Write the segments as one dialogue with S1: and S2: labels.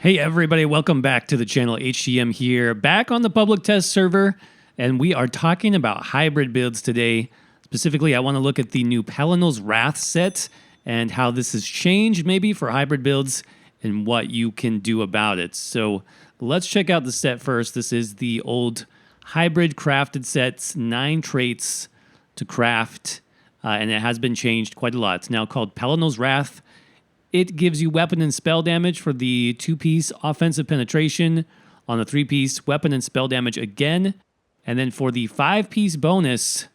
S1: Hey everybody, welcome back to the channel. HTM here, back on the public test server, and we are talking about hybrid builds today. Specifically, I want to look at the new Pelinal's Wrath set and how this has changed maybe for hybrid builds and what you can do about it. So let's check out the set first. This is the old hybrid crafted sets, 9 traits to craft, and it has been changed quite a lot. It's now called Pelinal's Wrath. It gives you weapon and spell damage for the 2-piece offensive penetration, on the 3-piece weapon and spell damage again, and then for the 5-piece bonus,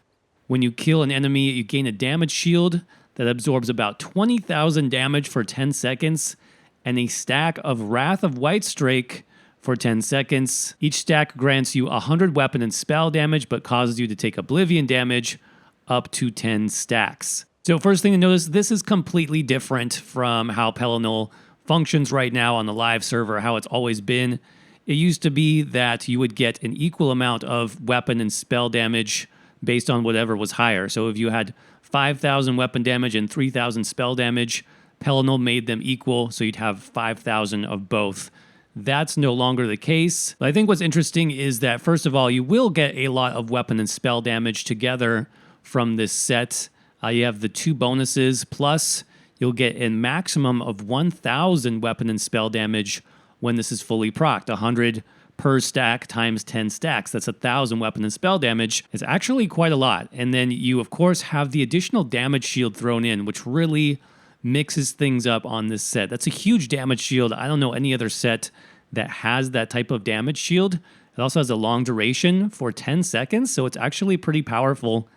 S1: when you kill an enemy, you gain a damage shield that absorbs about 20,000 damage for 10 seconds, and a stack of Wrath of Whitestrake for 10 seconds. Each stack grants you 100 weapon and spell damage, but causes you to take Oblivion damage up to 10 stacks. So first thing to notice, this is completely different from how Pelinal functions right now on the live server, how it's always been. It used to be that you would get an equal amount of weapon and spell damage based on whatever was higher. So if you had 5,000 weapon damage and 3,000 spell damage, Pelinal made them equal, so you'd have 5,000 of both. That's no longer the case. But I think what's interesting is that, first of all, you will get a lot of weapon and spell damage together from this set. You have the 2 bonuses, plus you'll get a maximum of 1,000 weapon and spell damage when this is fully procced. 100 per stack times 10 stacks. That's 1,000 weapon and spell damage. It's actually quite a lot. And then you, of course, have the additional damage shield thrown in, which really mixes things up on this set. That's a huge damage shield. I don't know any other set that has that type of damage shield. It also has a long duration for 10 seconds, so it's actually pretty powerful.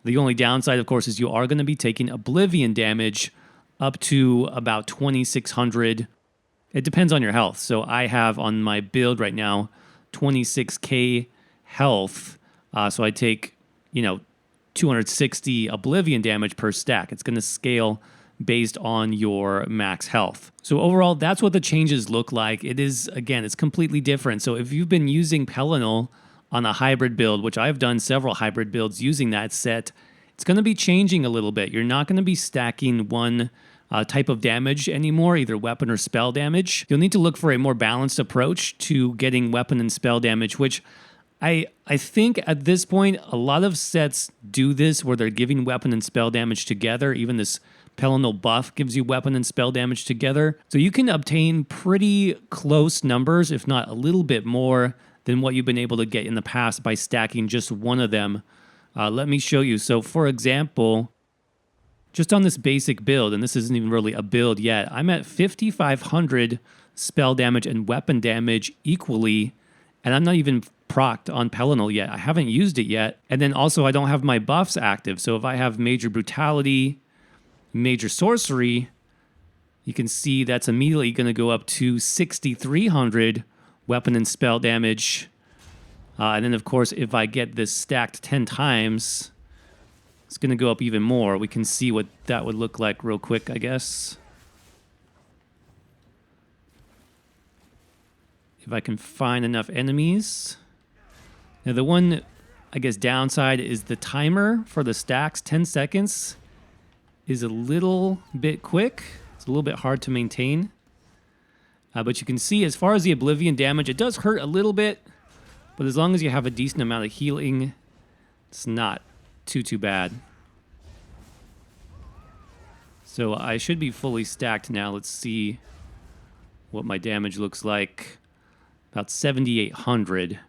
S1: The only downside, of course, is you are going to be taking Oblivion damage up to about 2,600. It depends on your health. So I have on my build right now 26k health. So I take, 260 Oblivion damage per stack. It's going to scale based on your max health. So overall, that's what the changes look like. It is, again, it's completely different. So if you've been using Pelinal on a hybrid build, which I've done several hybrid builds using that set, it's going to be changing a little bit. You're not going to be stacking one type of damage anymore, either weapon or spell damage. You'll need to look for a more balanced approach to getting weapon and spell damage, which I think at this point, a lot of sets do this where they're giving weapon and spell damage together. Even this Pelinal buff gives you weapon and spell damage together. So you can obtain pretty close numbers, if not a little bit more, than what you've been able to get in the past by stacking just one of them. Let me show you. So for example, just on this basic build, and this isn't even really a build yet, I'm at 5,500 spell damage and weapon damage equally, and I'm not even procced on Pelinal yet. I haven't used it yet. And then also I don't have my buffs active. So if I have Major Brutality, Major Sorcery, you can see that's immediately going to go up to 6,300 weapon and spell damage. And then, of course, if I get this stacked 10 times, it's going to go up even more. We can see what that would look like real quick, I guess. If I can find enough enemies. Now, the one, I guess, downside is the timer for the stacks, 10 seconds, is a little bit quick. It's a little bit hard to maintain. But you can see, as far as the Oblivion damage, it does hurt a little bit. But as long as you have a decent amount of healing, it's not too bad. So I should be fully stacked now. Let's see what my damage looks like. About 7,800.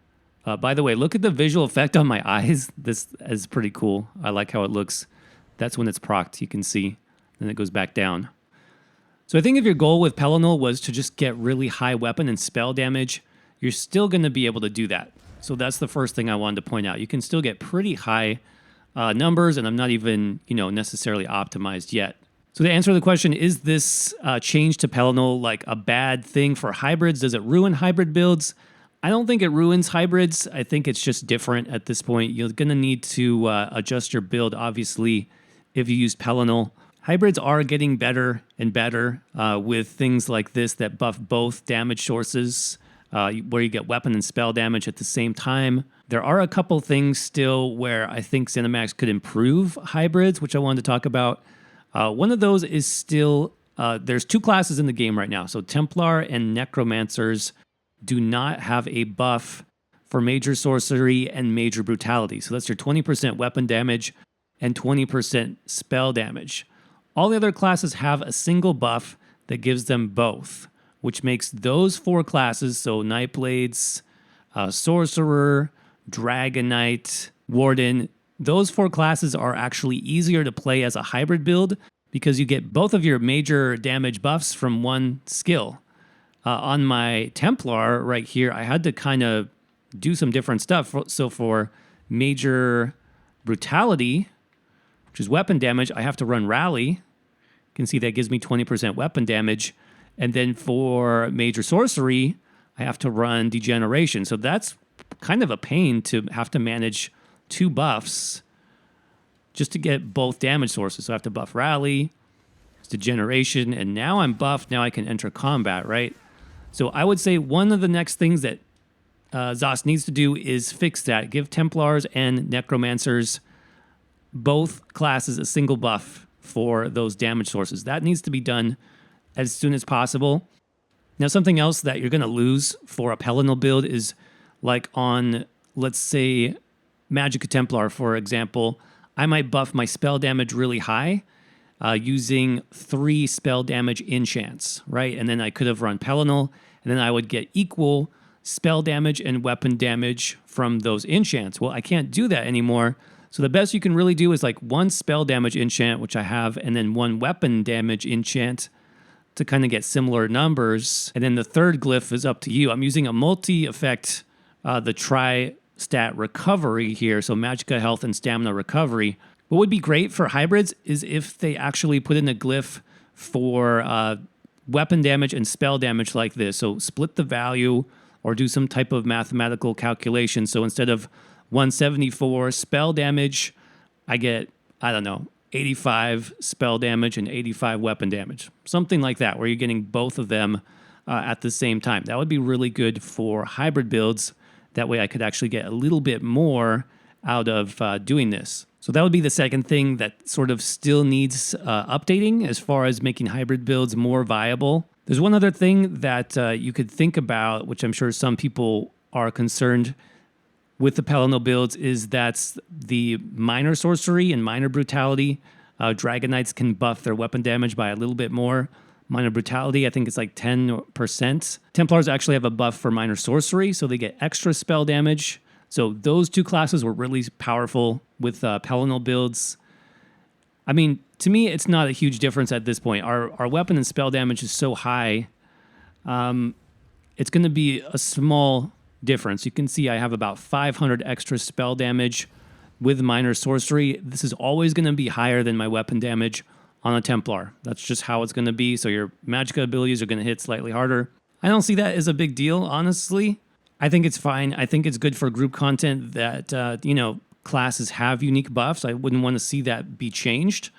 S1: By the way, look at the visual effect on my eyes. This is pretty cool. I like how it looks. That's when it's procced, you can see. Then it goes back down. So I think if your goal with Pelinal was to just get really high weapon and spell damage, you're still going to be able to do that. So that's the first thing I wanted to point out. You can still get pretty high numbers, and I'm not even, necessarily optimized yet. So to answer the question, is this change to Pelinal like a bad thing for hybrids? Does it ruin hybrid builds? I don't think it ruins hybrids. I think it's just different at this point. You're going to need to adjust your build, obviously, if you use Pelinal. Hybrids are getting better and better with things like this that buff both damage sources, where you get weapon and spell damage at the same time. There are a couple things still where I think ZeniMax could improve hybrids, which I wanted to talk about. One of those is still there's two classes in the game right now. So Templar and Necromancers do not have a buff for major sorcery and major brutality. So that's your 20% weapon damage and 20% spell damage. All the other classes have a single buff that gives them both, which makes those four classes, so Nightblades, Sorcerer, Dragon Knight, Warden, those four classes are actually easier to play as a hybrid build because you get both of your major damage buffs from one skill. On my Templar right here, I had to kind of do some different stuff. So for major brutality, which is weapon damage, I have to run Rally. You can see that gives me 20% weapon damage. And then for major sorcery, I have to run Degeneration. So that's kind of a pain to have to manage two buffs just to get both damage sources. So I have to buff Rally, Degeneration, and now I'm buffed. Now I can enter combat, right? So I would say one of the next things that ZOS needs to do is fix that. Give Templars and Necromancers, both classes, a single buff for those damage sources. That needs to be done as soon as possible. Now, something else that you're going to lose for a Pelinal build is like on, let's say, Magicka Templar, for example, I might buff my spell damage really high using 3 spell damage enchants, right? And then I could have run Pelinal, and then I would get equal spell damage and weapon damage from those enchants. Well, I can't do that anymore. So the best you can really do is like 1 spell damage enchant, which I have, and then 1 weapon damage enchant to kind of get similar numbers. And then the third glyph is up to you. I'm using a multi-effect, the tri-stat recovery here, so Magicka Health and Stamina Recovery. What would be great for hybrids is if they actually put in a glyph for weapon damage and spell damage like this. So split the value or do some type of mathematical calculation. So instead of 174 spell damage, I get, I don't know, 85 spell damage and 85 weapon damage. Something like that, where you're getting both of them at the same time. That would be really good for hybrid builds. That way I could actually get a little bit more out of doing this. So that would be the second thing that sort of still needs updating as far as making hybrid builds more viable. There's one other thing that you could think about, which I'm sure some people are concerned with the Pelinal builds, is that's the minor sorcery and minor brutality. Dragon Knights can buff their weapon damage by a little bit more. Minor brutality, I think it's like 10%. Templars actually have a buff for minor sorcery, so they get extra spell damage. So those two classes were really powerful with Pelinal builds. I mean, to me, it's not a huge difference at this point. Our weapon and spell damage is so high, it's going to be a small difference. You can see I have about 500 extra spell damage with minor sorcery. This is always going to be higher than my weapon damage on a Templar. That's just how it's going to be. So your Magicka abilities are going to hit slightly harder. I don't see that as a big deal, honestly. I think it's fine. I think it's good for group content that, classes have unique buffs. I wouldn't want to see that be changed.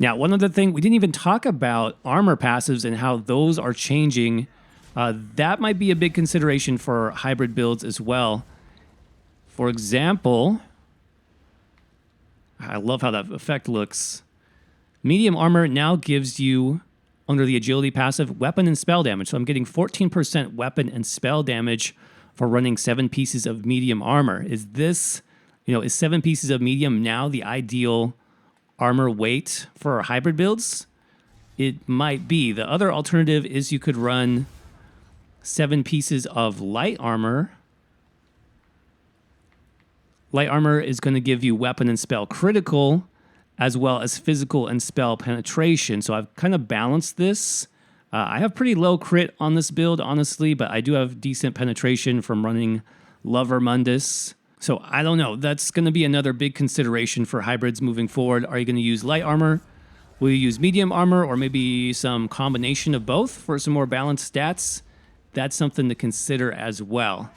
S1: Now, one other thing, we didn't even talk about armor passives and how those are changing. That might be a big consideration for hybrid builds as well. For example, I love how that effect looks. Medium armor now gives you, under the agility passive, weapon and spell damage. So I'm getting 14% weapon and spell damage for running 7 pieces of medium armor. Is this, is 7 pieces of medium now the ideal armor weight for hybrid builds? It might be. The other alternative is you could run 7 pieces of light armor. Light armor is going to give you weapon and spell critical, as well as physical and spell penetration. So I've kind of balanced this. I have pretty low crit on this build, honestly, but I do have decent penetration from running Lover Mundus. So I don't know. That's going to be another big consideration for hybrids moving forward. Are you going to use light armor? Will you use medium armor, or maybe some combination of both for some more balanced stats? That's something to consider as well.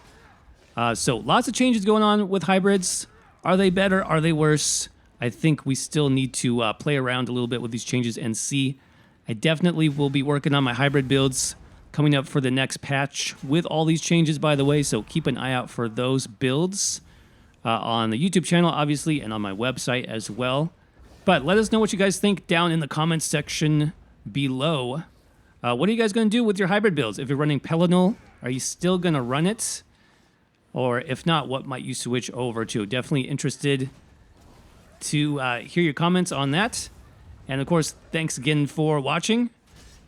S1: So lots of changes going on with hybrids. Are they better? Are they worse? I think we still need to play around a little bit with these changes and see. I definitely will be working on my hybrid builds coming up for the next patch with all these changes, by the way, so keep an eye out for those builds on the YouTube channel, obviously, and on my website as well. But let us know what you guys think down in the comments section below. What are you guys going to do with your hybrid builds? If you're running Pelinal, are you still going to run it? Or if not, what might you switch over to? Definitely interested to hear your comments on that. And of course, thanks again for watching,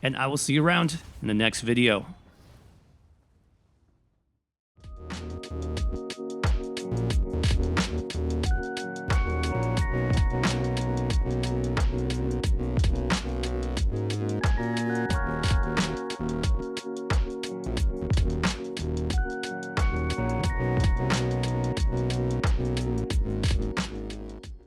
S1: and I will see you around in the next video.